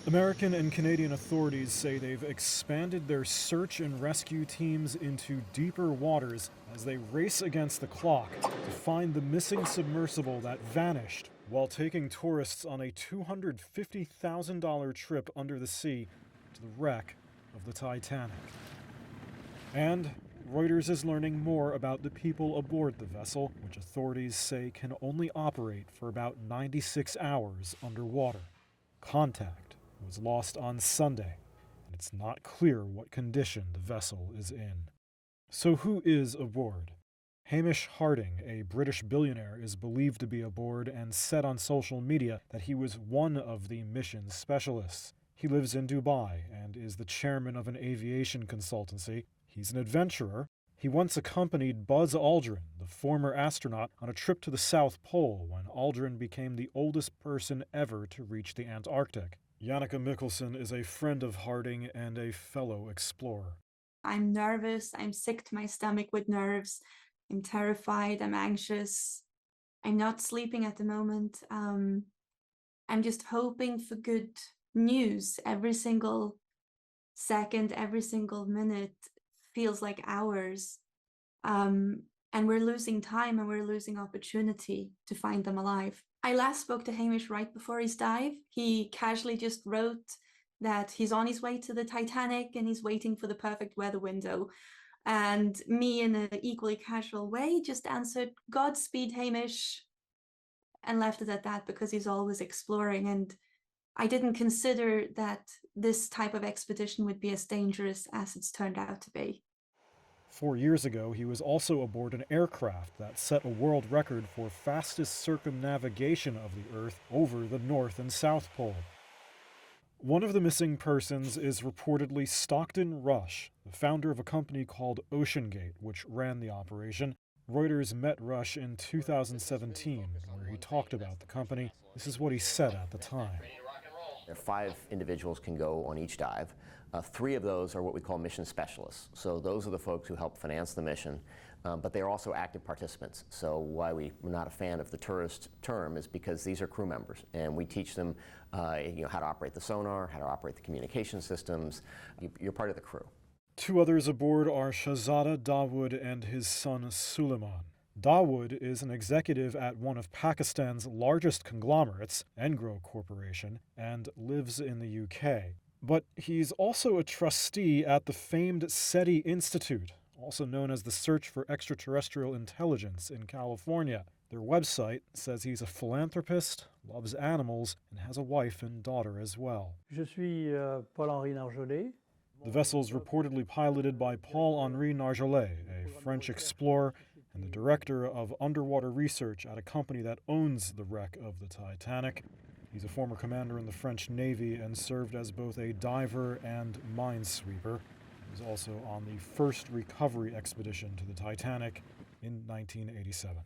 American and Canadian authorities say they've expanded their search and rescue teams into deeper waters as they race against the clock to find the missing submersible that vanished while taking tourists on a $250,000 trip under the sea to the wreck of the Titanic. And Reuters is learning more about the people aboard the vessel, which authorities say can only operate for about 96 hours underwater. Contact was lost on Sunday, and it's not clear what condition the vessel is in. So who is aboard? Hamish Harding, a British billionaire, is believed to be aboard and said on social media that he was one of the mission specialists. He lives in Dubai and is the chairman of an aviation consultancy. He's an adventurer. He once accompanied Buzz Aldrin, the former astronaut, on a trip to the South Pole when Aldrin became the oldest person ever to reach the Antarctic. Janneke Mikkelsen is a friend of Harding and a fellow explorer. I'm nervous. I'm sick to my stomach with nerves. I'm terrified. I'm anxious. I'm not sleeping at the moment. I'm just hoping for good news. Every single second, every single minute feels like hours. And we're losing time and we're losing opportunity to find them alive. I last spoke to Hamish right before his dive. He casually just wrote that he's on his way to the Titanic and he's waiting for the perfect weather window. And me, in an equally casual way, just answered, "Godspeed, Hamish," and left it at that because he's always exploring. And I didn't consider that this type of expedition would be as dangerous as it's turned out to be. 4 years ago, he was also aboard an aircraft that set a world record for fastest circumnavigation of the Earth over the North and South Pole. One of the missing persons is reportedly Stockton Rush, the founder of a company called OceanGate, which ran the operation. Reuters met Rush in 2017, where he talked about the company. This is what he said at the time. There are 5 individuals can go on each dive. 3 of those are what we call mission specialists. So those are the folks who help finance the mission, but they are also active participants. So why we're not a fan of the tourist term is because these are crew members, and we teach them how to operate the sonar, how to operate the communication systems. You're part of the crew. 2 others aboard are Shahzada Dawood and his son Suleiman. Dawood is an executive at one of Pakistan's largest conglomerates, Engro Corporation, and lives in the UK. But he's also a trustee at the famed SETI Institute, also known as the Search for Extraterrestrial Intelligence in California. Their website says he's a philanthropist, loves animals, and has a wife and daughter as well. Je suis Paul-Henri Narjolet. The vessel's reportedly piloted by Paul-Henri Narjolet, a French explorer and the director of underwater research at a company that owns the wreck of the Titanic. He's a former commander in the French Navy and served as both a diver and minesweeper. He was also on the first recovery expedition to the Titanic in 1987.